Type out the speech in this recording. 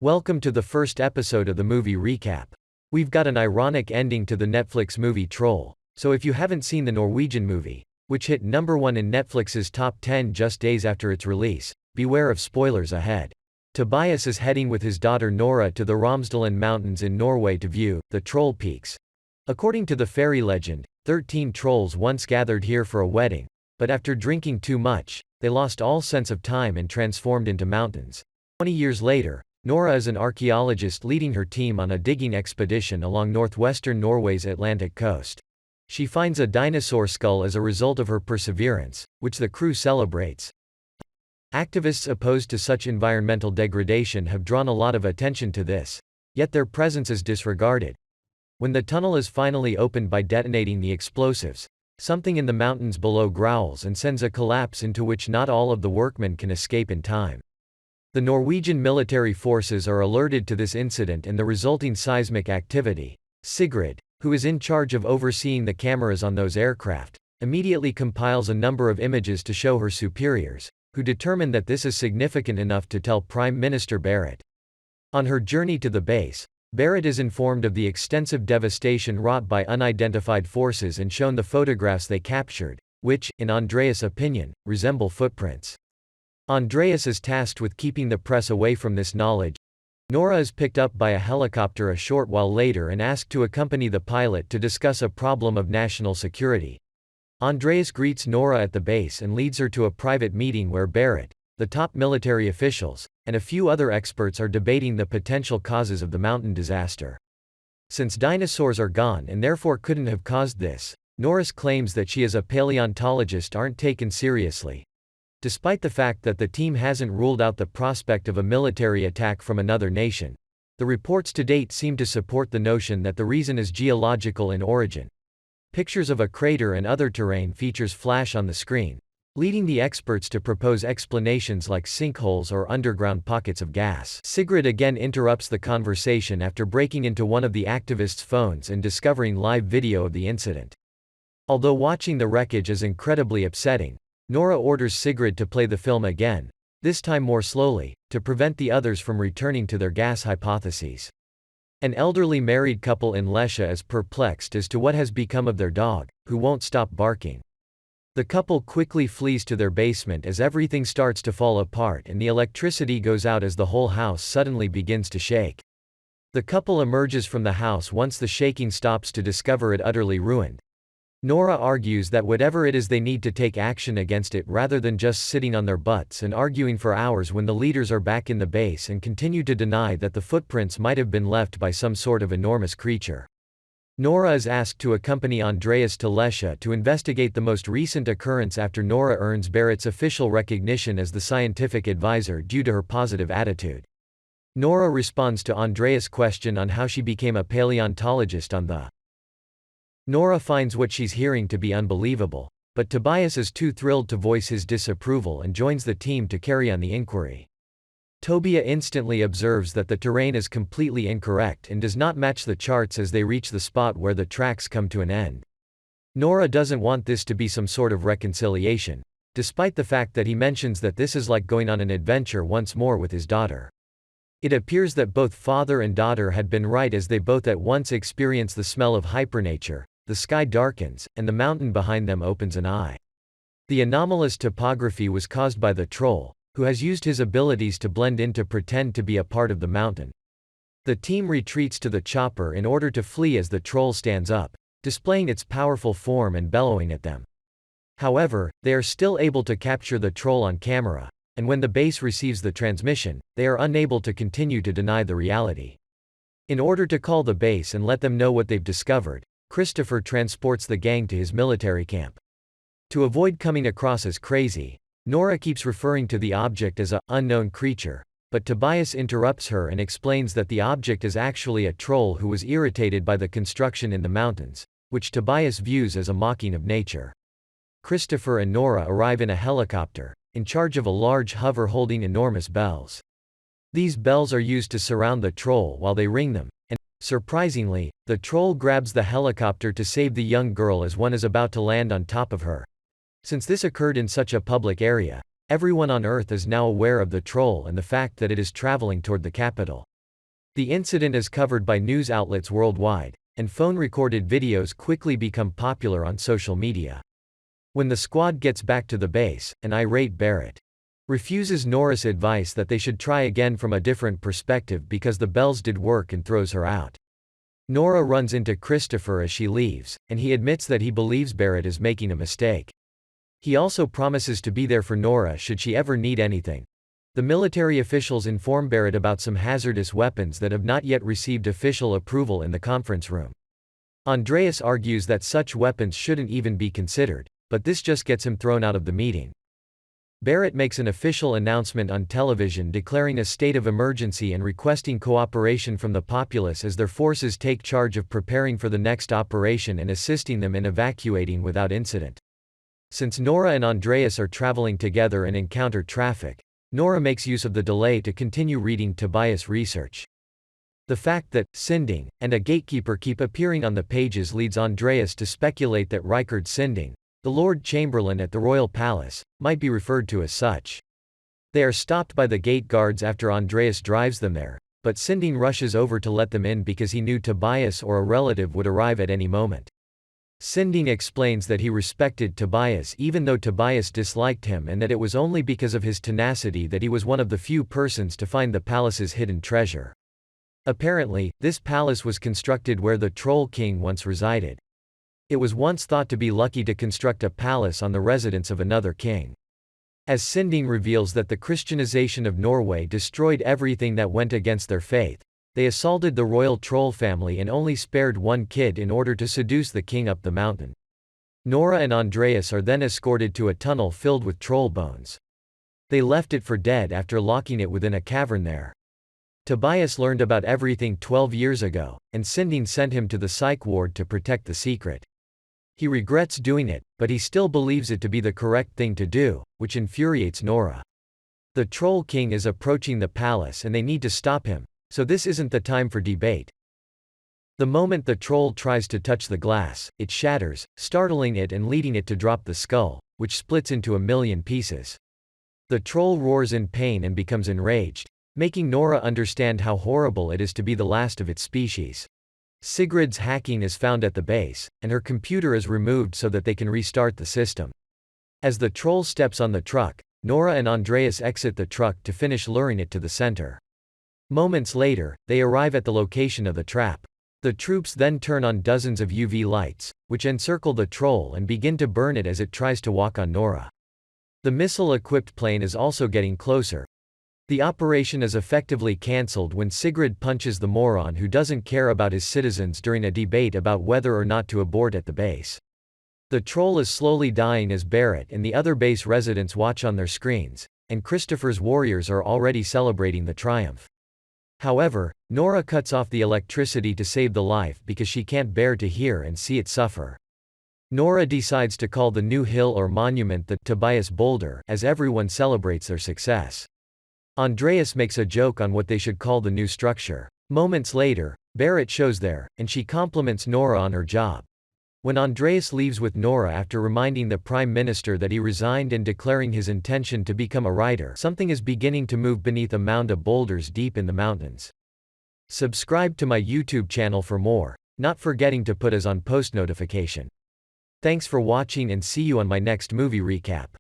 Welcome to the first episode of the movie recap. We've got an ironic ending to the Netflix movie Troll, so if you haven't seen the Norwegian movie, which hit #1 in Netflix's top 10 just days after its release, beware of spoilers ahead. Tobias is heading with his daughter Nora to the Romsdalen Mountains in Norway to view the Troll Peaks. According to the fairy legend, 13 trolls once gathered here for a wedding, but after drinking too much, they lost all sense of time and transformed into mountains. 20 years later, Nora is an archaeologist leading her team on a digging expedition along northwestern Norway's Atlantic coast. She finds a dinosaur skull as a result of her perseverance, which the crew celebrates. Activists opposed to such environmental degradation have drawn a lot of attention to this, yet their presence is disregarded. When the tunnel is finally opened by detonating the explosives, something in the mountains below growls and sends a collapse into which not all of the workmen can escape in time. The Norwegian military forces are alerted to this incident and the resulting seismic activity. Sigrid, who is in charge of overseeing the cameras on those aircraft, immediately compiles a number of images to show her superiors, who determine that this is significant enough to tell Prime Minister Berit. On her journey to the base, Berit is informed of the extensive devastation wrought by unidentified forces and shown the photographs they captured, which, in Andreas' opinion, resemble footprints. Andreas is tasked with keeping the press away from this knowledge. Nora is picked up by a helicopter a short while later and asked to accompany the pilot to discuss a problem of national security. Andreas greets Nora at the base and leads her to a private meeting where Berit, the top military officials, and a few other experts are debating the potential causes of the mountain disaster. Since dinosaurs are gone and therefore couldn't have caused this, Nora's claims that she is a paleontologist aren't taken seriously. Despite the fact that the team hasn't ruled out the prospect of a military attack from another nation, the reports to date seem to support the notion that the reason is geological in origin. Pictures of a crater and other terrain features flash on the screen, leading the experts to propose explanations like sinkholes or underground pockets of gas. Sigrid again interrupts the conversation after breaking into one of the activists' phones and discovering live video of the incident. Although watching the wreckage is incredibly upsetting, Nora orders Sigrid to play the film again, this time more slowly, to prevent the others from returning to their gas hypotheses. An elderly married couple in Lesja is perplexed as to what has become of their dog, who won't stop barking. The couple quickly flees to their basement as everything starts to fall apart and the electricity goes out as the whole house suddenly begins to shake. The couple emerges from the house once the shaking stops to discover it utterly ruined. Nora argues that whatever it is they need to take action against it rather than just sitting on their butts and arguing for hours when the leaders are back in the base and continue to deny that the footprints might have been left by some sort of enormous creature. Nora is asked to accompany Andreas to Lesja to investigate the most recent occurrence after Nora earns Berit's official recognition as the scientific advisor due to her positive attitude. Nora responds to Andreas' question on how she became a paleontologist on the. Nora finds what she's hearing to be unbelievable, but Tobias is too thrilled to voice his disapproval and joins the team to carry on the inquiry. Tobia instantly observes that the terrain is completely incorrect and does not match the charts as they reach the spot where the tracks come to an end. Nora doesn't want this to be some sort of reconciliation, despite the fact that he mentions that this is like going on an adventure once more with his daughter. It appears that both father and daughter had been right as they both at once experience the smell of hypernature. The sky darkens, and the mountain behind them opens an eye. The anomalous topography was caused by the troll, who has used his abilities to blend in to pretend to be a part of the mountain. The team retreats to the chopper in order to flee as the troll stands up, displaying its powerful form and bellowing at them. However, they are still able to capture the troll on camera, and when the base receives the transmission, they are unable to continue to deny the reality. In order to call the base and let them know what they've discovered, Christopher transports the gang to his military camp. To avoid coming across as crazy, Nora keeps referring to the object as a unknown creature, but Tobias interrupts her and explains that the object is actually a troll who was irritated by the construction in the mountains, which Tobias views as a mocking of nature. Christopher and Nora arrive in a helicopter, in charge of a large hover holding enormous bells. These bells are used to surround the troll while they ring them, and, surprisingly, the troll grabs the helicopter to save the young girl as one is about to land on top of her. Since this occurred in such a public area, everyone on Earth is now aware of the troll and the fact that it is traveling toward the capital. The incident is covered by news outlets worldwide, and phone-recorded videos quickly become popular on social media. When the squad gets back to the base, an irate Barrett refuses Nora's advice that they should try again from a different perspective because the bells did work and throws her out. Nora runs into Christopher as she leaves, and he admits that he believes Barrett is making a mistake. He also promises to be there for Nora should she ever need anything. The military officials inform Barrett about some hazardous weapons that have not yet received official approval in the conference room. Andreas argues that such weapons shouldn't even be considered, but this just gets him thrown out of the meeting. Barrett makes an official announcement on television declaring a state of emergency and requesting cooperation from the populace as their forces take charge of preparing for the next operation and assisting them in evacuating without incident. Since Nora and Andreas are traveling together and encounter traffic, Nora makes use of the delay to continue reading Tobias' research. The fact that Sinding and a gatekeeper keep appearing on the pages leads Andreas to speculate that Richard Sinding, the Lord Chamberlain at the royal palace, might be referred to as such. They are stopped by the gate guards after Andreas drives them there, but Sinding rushes over to let them in because he knew Tobias or a relative would arrive at any moment. Sinding explains that he respected Tobias even though Tobias disliked him and that it was only because of his tenacity that he was one of the few persons to find the palace's hidden treasure. Apparently, this palace was constructed where the Troll King once resided. It was once thought to be lucky to construct a palace on the residence of another king. As Sinding reveals that the Christianization of Norway destroyed everything that went against their faith, they assaulted the royal troll family and only spared one kid in order to seduce the king up the mountain. Nora and Andreas are then escorted to a tunnel filled with troll bones. They left it for dead after locking it within a cavern there. Tobias learned about everything 12 years ago, and Sinding sent him to the psych ward to protect the secret. He regrets doing it, but he still believes it to be the correct thing to do, which infuriates Nora. The Troll King is approaching the palace and they need to stop him, so this isn't the time for debate. The moment the troll tries to touch the glass, it shatters, startling it and leading it to drop the skull, which splits into a million pieces. The troll roars in pain and becomes enraged, making Nora understand how horrible it is to be the last of its species. Sigrid's hacking is found at the base, and her computer is removed so that they can restart the system. As the troll steps on the truck, Nora and Andreas exit the truck to finish luring it to the center. Moments later, they arrive at the location of the trap. The troops then turn on dozens of UV lights, which encircle the troll and begin to burn it as it tries to walk on Nora. The missile-equipped plane is also getting closer. The operation is effectively cancelled when Sigrid punches the moron who doesn't care about his citizens during a debate about whether or not to abort at the base. The troll is slowly dying as Barrett and the other base residents watch on their screens, and Christopher's warriors are already celebrating the triumph. However, Nora cuts off the electricity to save the life because she can't bear to hear and see it suffer. Nora decides to call the new hill or monument the Tobias Boulder as everyone celebrates their success. Andreas makes a joke on what they should call the new structure. Moments later, Barrett shows there, and she compliments Nora on her job. When Andreas leaves with Nora after reminding the Prime Minister that he resigned and declaring his intention to become a writer, something is beginning to move beneath a mound of boulders deep in the mountains. Subscribe to my YouTube channel for more, not forgetting to put us on post notification. Thanks for watching and see you on my next movie recap.